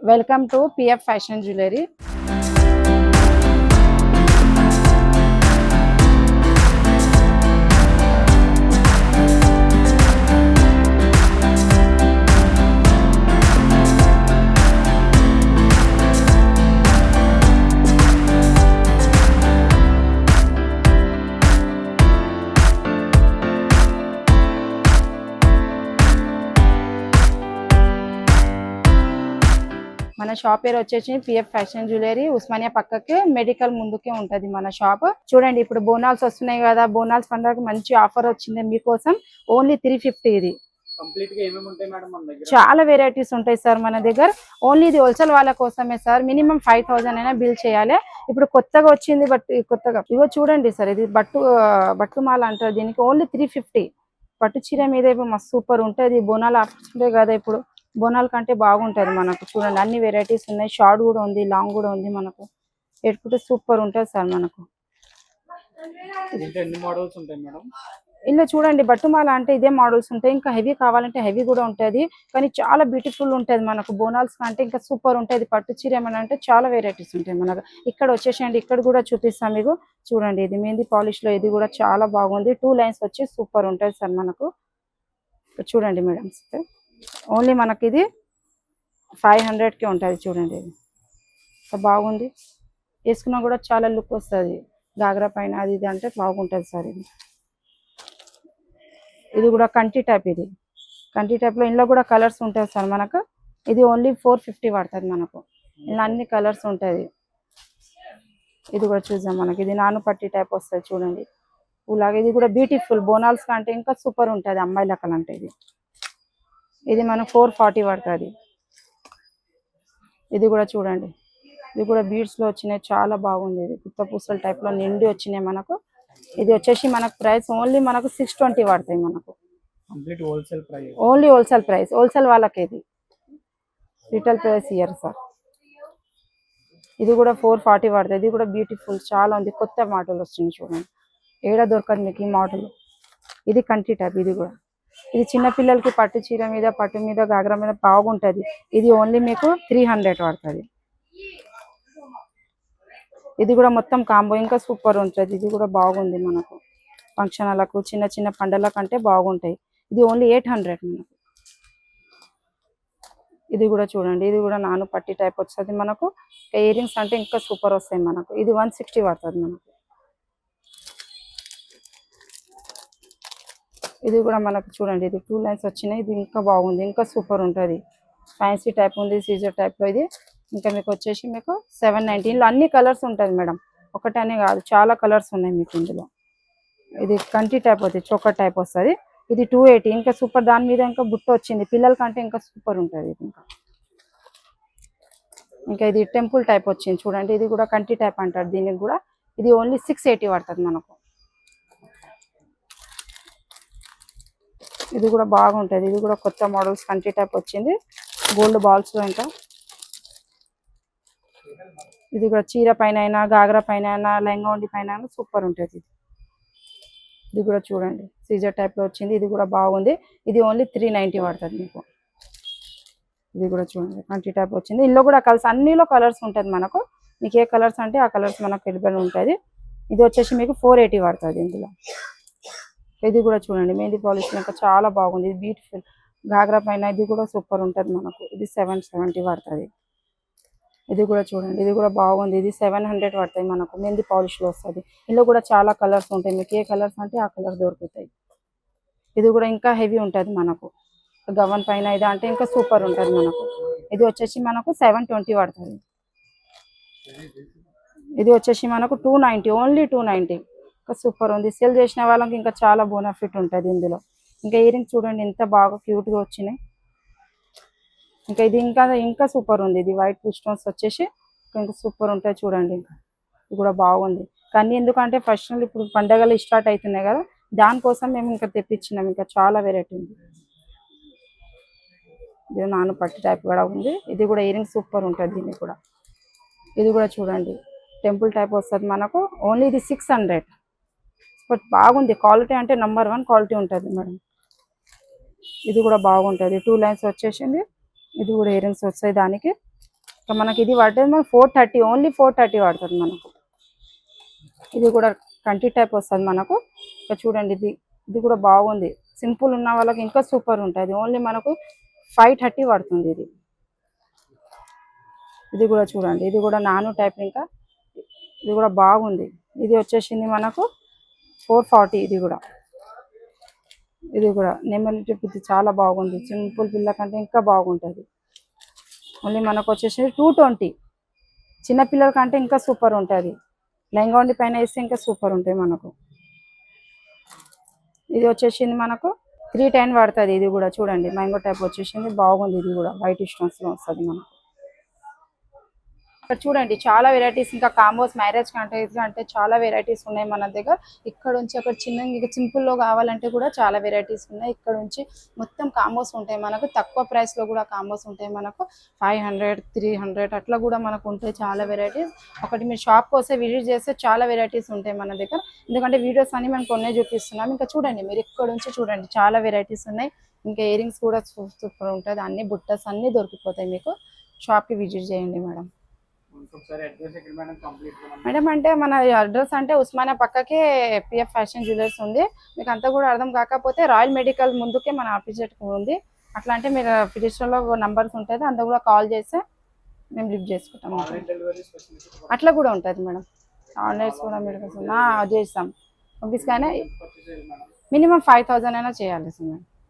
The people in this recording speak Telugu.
Welcome to PF Fashion Jewelry. మన షాప్ పేరు వచ్చేసి పిఎఫ్ ఫ్యాషన్ జ్యువెలరీ ఉస్మానియా పక్కకి మెడికల్ ముందుకే ఉంటది మన షాప్. చూడండి ఇప్పుడు బోనాల్స్ వస్తున్నాయి కదా, బోనాల్స్ పండుగకి మంచి ఆఫర్ వచ్చింది మీకోసం. ఓన్లీ 350 ఇది. కంప్లీట్ గా ఏమేమి ఉంటాయి మేడం మన దగ్గర? చాలా వెరైటీస్ ఉంటాయి సార్ మన దగ్గర. ఓన్లీ ఇది హోల్సేల్ వాళ్ళ కోసమే సార్. మినిమం 5000 అయినా బిల్ చేయాలి. ఇప్పుడు కొత్తగా వచ్చింది కొత్తగా ఇగో చూడండి సార్, ఇది బట్టు మాల అంటారు దీనికి. ఓన్లీ 350. పట్టు చీర మీద ఇప్పుడు మస్తు సూపర్ ఉంటుంది. బోనాలు ఆఫర్స్ ఉంటాయి కదా, ఇప్పుడు బోనాల కంటే బాగుంటది మనకు. చూడండి అన్ని వెరైటీస్ ఉన్నాయి. షార్ట్ కూడా ఉంది, లాంగ్ కూడా ఉంది. మనకు పెట్టుకుంటే సూపర్ ఉంటుంది సార్ మనకు. ఎన్ని మోడల్స్ ఉంటాయి మేడం? ఇలా చూడండి బట్టుమాల అంటే ఇదే మోడల్స్ ఉంటాయి. ఇంకా హెవీ కావాలంటే హెవీ కూడా ఉంటుంది, కానీ చాలా బ్యూటిఫుల్ ఉంటుంది మనకు. బోనాల్స్ కంటే ఇంకా సూపర్ ఉంటుంది. పట్టు చీర ఏమన్నా అంటే చాలా వెరైటీస్ ఉంటాయి మనకు. ఇక్కడ వచ్చేసేయండి, ఇక్కడ కూడా చూపిస్తాం మీకు. చూడండి ఇది మెహందీ పాలిష్ లో, ఇది కూడా చాలా బాగుంది. 2 లైన్స్ వచ్చి సూపర్ ఉంటుంది సార్ మనకు. చూడండి మేడం, ఓన్లీ మనకి ఇది 500కి ఉంటుంది. చూడండి ఇది బాగుంది, వేసుకున్నా కూడా చాలా లుక్ వస్తుంది. గాగ్రా పైన అది ఇది అంటే బాగుంటుంది సార్. ఇది కూడా కంటి టైప్. ఇది కంటి టైప్ లో ఇందులో కూడా కలర్స్ ఉంటాయి సార్ మనకు. ఇది ఓన్లీ 450 పడుతుంది మనకు. ఇలా అన్ని కలర్స్ ఉంటుంది. ఇది కూడా చూద్దాం మనకి. ఇది నాను పట్టి టైప్ వస్తుంది చూడండి. ఇలాగే ఇది కూడా బ్యూటిఫుల్. బోనాల్స్ కంటే ఇంకా సూపర్ ఉంటుంది అమ్మాయిలకల్ అంటే. ఇది మనకు 440 పడుతుంది. ఇది కూడా చూడండి, ఇది కూడా బీడ్స్ లో వచ్చినాయి, చాలా బాగుంది. ఇది గుత్త పూసల టైప్ లో నిండి వచ్చినాయి మనకు. ఇది వచ్చేసి మనకు ప్రైస్ ఓన్లీ మనకు 620 పడతాయి మనకు. Complete wholesale price. Only wholesale price. Wholesale వాళ్ళకి ఇది రిటైల్ ప్రైస్ ఇయర్ సార్. ఇది కూడా 440 పడుతుంది. ఇది కూడా బ్యూటిఫుల్ చాలా ఉంది. కొత్త మోడల్ వచ్చింది చూడండి, ఏడా దొరకదు మీకు ఈ మోడల్. ఇది కంటి టైప్. ఇది కూడా ఇది చిన్న పిల్లలకి పట్టు చీర మీద, పట్టు మీద, గాగ్రా మీద బాగుంటది. ఇది ఓన్లీ మీకు 300 పడుతుంది. ఇది కూడా మొత్తం కాంబో ఇంకా సూపర్ ఉంటుంది. ఇది కూడా బాగుంది మనకు. ఫంక్షన్లకు, చిన్న చిన్న పండగల కంటే బాగుంటాయి. ఇది ఓన్లీ 800 మనకు. ఇది కూడా చూడండి, ఇది కూడా నాను పట్టి టైప్ వస్తుంది మనకు. ఇయర్ రింగ్స్ అంటే ఇంకా సూపర్ వస్తాయి మనకు. ఇది 160 పడుతుంది మనకు. ఇది కూడా మనకు చూడండి, ఇది 2 లైన్స్ వచ్చినాయి. ఇది ఇంకా బాగుంది, ఇంకా సూపర్ ఉంటుంది. ఫ్యాన్సీ టైప్ ఉంది, సీజర్ టైప్ లో. ఇది ఇంకా మీకు వచ్చేసి మీకు 790. ఇందులో అన్ని కలర్స్ ఉంటుంది మేడం, ఒకటనే కాదు, చాలా కలర్స్ ఉన్నాయి మీకు ఇందులో. ఇది కంటి టైప్ వస్తుంది, చోకర్ టైప్ వస్తుంది. ఇది 280. ఇంకా సూపర్. దాని మీద ఇంకా బుట్ట వచ్చింది పిల్లల కంటే ఇంకా సూపర్ ఉంటుంది. ఇది ఇంకా ఇది టెంపుల్ టైప్ వచ్చింది చూడండి. ఇది కూడా కంటి టైప్ అంటారు దీనికి కూడా. ఇది ఓన్లీ 680 పడుతుంది మనకు. ఇది కూడా బాగుంటుంది. ఇది కూడా కొత్త మోడల్స్ కంటి టైప్ వచ్చింది, గోల్డ్ బాల్స్ లో. ఇంకా ఇది కూడా చీర పైన అయినా, గాగ్రా పైన అయినా, లెహంగా ఉండి పైన అయినా సూపర్ ఉంటుంది. ఇది కూడా చూడండి సీజర్ టైప్ లో వచ్చింది. ఇది కూడా బాగుంది. ఇది ఓన్లీ 390 పడుతుంది మీకు. ఇది కూడా చూడండి కంటి టైప్ వచ్చింది. ఇందులో కూడా కలర్స్, అన్నిలో కలర్స్ ఉంటుంది మనకు. మీకు ఏ కలర్స్ అంటే ఆ కలర్స్ మనకు ఎలిబిలిటీ ఉంటుంది. ఇది వచ్చేసి మీకు 480 పడుతుంది ఇందులో. ఇది కూడా చూడండి మెహందీ పాలిష్ ఇంకా చాలా బాగుంది. ఇది బ్యూటిఫుల్ గాగ్రా పైన. ఇది కూడా సూపర్ ఉంటుంది మనకు. ఇది 770 పడుతుంది. ఇది కూడా చూడండి, ఇది కూడా బాగుంది. ఇది 700 పడుతుంది మనకు. మెహందీ పాలిష్ లో వస్తుంది. ఇందులో కూడా చాలా కలర్స్ ఉంటాయి. మీకు ఏ కలర్స్ అంటే ఆ కలర్ దొరుకుతాయి. ఇది కూడా ఇంకా హెవీ ఉంటుంది మనకు. గవన్ పైన ఇది అంటే ఇంకా సూపర్ ఉంటుంది మనకు. ఇది వచ్చేసి మనకు 720 పడుతుంది. ఇది వచ్చేసి మనకు 290. ఓన్లీ 290. ఇంకా సూపర్ ఉంది. సేల్ చేసిన వాళ్ళకి ఇంకా చాలా బోనఫిట్ ఉంటుంది ఇందులో. ఇంకా ఇయర్ రింగ్స్ చూడండి ఎంత బాగా క్యూట్ గా వచ్చినాయి. ఇంకా ఇది ఇంకా సూపర్ ఉంది. ఇది వైట్ స్టోన్స్ వచ్చేసి ఇంకా సూపర్ ఉంటాయి చూడండి. ఇంకా ఇది కూడా బాగుంది. కానీ ఎందుకంటే ఫస్ట్ ఇప్పుడు పండగలు స్టార్ట్ అవుతున్నాయి కదా, దానికోసం మేము ఇంకా తెప్పించినాం. ఇంకా చాలా వెరైటీ ఉంది. ఇది నాను పట్టి టైప్ కూడా ఉంది. ఇది కూడా ఇయర్ రింగ్ సూపర్ ఉంటుంది దీనికి కూడా. ఇది కూడా చూడండి టెంపుల్ టైప్ వస్తుంది మనకు. ఓన్లీ ఇది 600. బట్ బాగుంది. క్వాలిటీ అంటే నెంబర్ 1 క్వాలిటీ ఉంటుంది మేడం. ఇది కూడా బాగుంటుంది. 2 లైన్స్ వచ్చేసింది. ఇది కూడా ఇయర్ రింగ్స్ వస్తాయి దానికి. ఇంకా మనకి ఇది పడుతుంది మనకి 430, ఓన్లీ 430 పడుతుంది మనకు. ఇది కూడా కంటి టైప్ వస్తుంది మనకు. ఇంకా చూడండి ఇది కూడా బాగుంది. సింపుల్ ఉన్న వాళ్ళకి ఇంకా సూపర్ ఉంటుంది. ఓన్లీ మనకు 530 పడుతుంది ఇది. ఇది కూడా చూడండి, ఇది కూడా నాను టైప్. ఇంకా ఇది కూడా బాగుంది. ఇది వచ్చేసింది మనకు 440. ఇది కూడా నెమలి టిప్. ఇది చాలా బాగుంది. సింపుల్ పిల్ల కంటే ఇంకా బాగుంటుంది. ఓన్లీ మనకు వచ్చేసి 220. చిన్న పిల్లల కంటే ఇంకా సూపర్ ఉంటుంది. లెహంగా ఉండి పైన వేస్తే ఇంకా సూపర్ ఉంటాయి మనకు. ఇది వచ్చేసింది మనకు 310 పడుతుంది. ఇది కూడా చూడండి మ్యాంగో టైప్ వచ్చేసింది, బాగుంది. ఇది కూడా వైట్ స్టోన్స్ లో వస్తుంది మనకు. ఇక్కడ చూడండి చాలా వెరైటీస్, ఇంకా కాంబోస్, మ్యారేజ్ అంటే చాలా వెరైటీస్ ఉన్నాయి మన దగ్గర. ఇక్కడ నుంచి అక్కడ చిన్న సింపుల్ లో కావాలంటే కూడా చాలా వెరైటీస్ ఉన్నాయి. ఇక్కడ నుంచి మొత్తం కాంబోస్ ఉంటాయి మనకు. తక్కువ ప్రైస్ లో కూడా కాంబోస్ ఉంటాయి మనకు. 500, 300 అట్లా కూడా మనకు ఉంటాయి చాలా వెరైటీస్. ఒకటి మీరు షాప్కి వస్తే విజిట్ చేస్తే చాలా వెరైటీస్ ఉంటాయి మన దగ్గర. ఎందుకంటే వీడియోస్ అన్ని మనం కొన్నే చూపిస్తున్నాం. ఇంకా చూడండి మీరు ఇక్కడ నుంచి చూడండి చాలా వెరైటీస్ ఉన్నాయి. ఇంకా ఇయర్ రింగ్స్ కూడా సూపర్ ఉంటుంది. అన్ని బుట్టస్ అన్ని దొరికిపోతాయి మీకు. షాప్కి విజిట్ చేయండి మేడం. మేడం అంటే మన అడ్రస్ అంటే ఉస్మానియా పక్కకే పిఎఫ్ ఫ్యాషన్ జ్యువెలర్స్ ఉంది. మీకు అంతా కూడా అర్థం కాకపోతే రాయల్ మెడికల్ ముందుకే మన ఆపోజిట్ ఉంది. అట్లా అంటే మీరు ఫిజిషన్లో నంబర్స్ ఉంటుంది, అంతా కూడా కాల్ చేస్తే మేము లిఫ్ట్ చేసుకుంటాం. అట్లా కూడా ఉంటుంది మేడం. ఆన్లైన్స్ కూడా మీరు చేస్తాం. పంపిస్తానే మినిమం 5000 అయినా చేయాలి సార్ మేడం.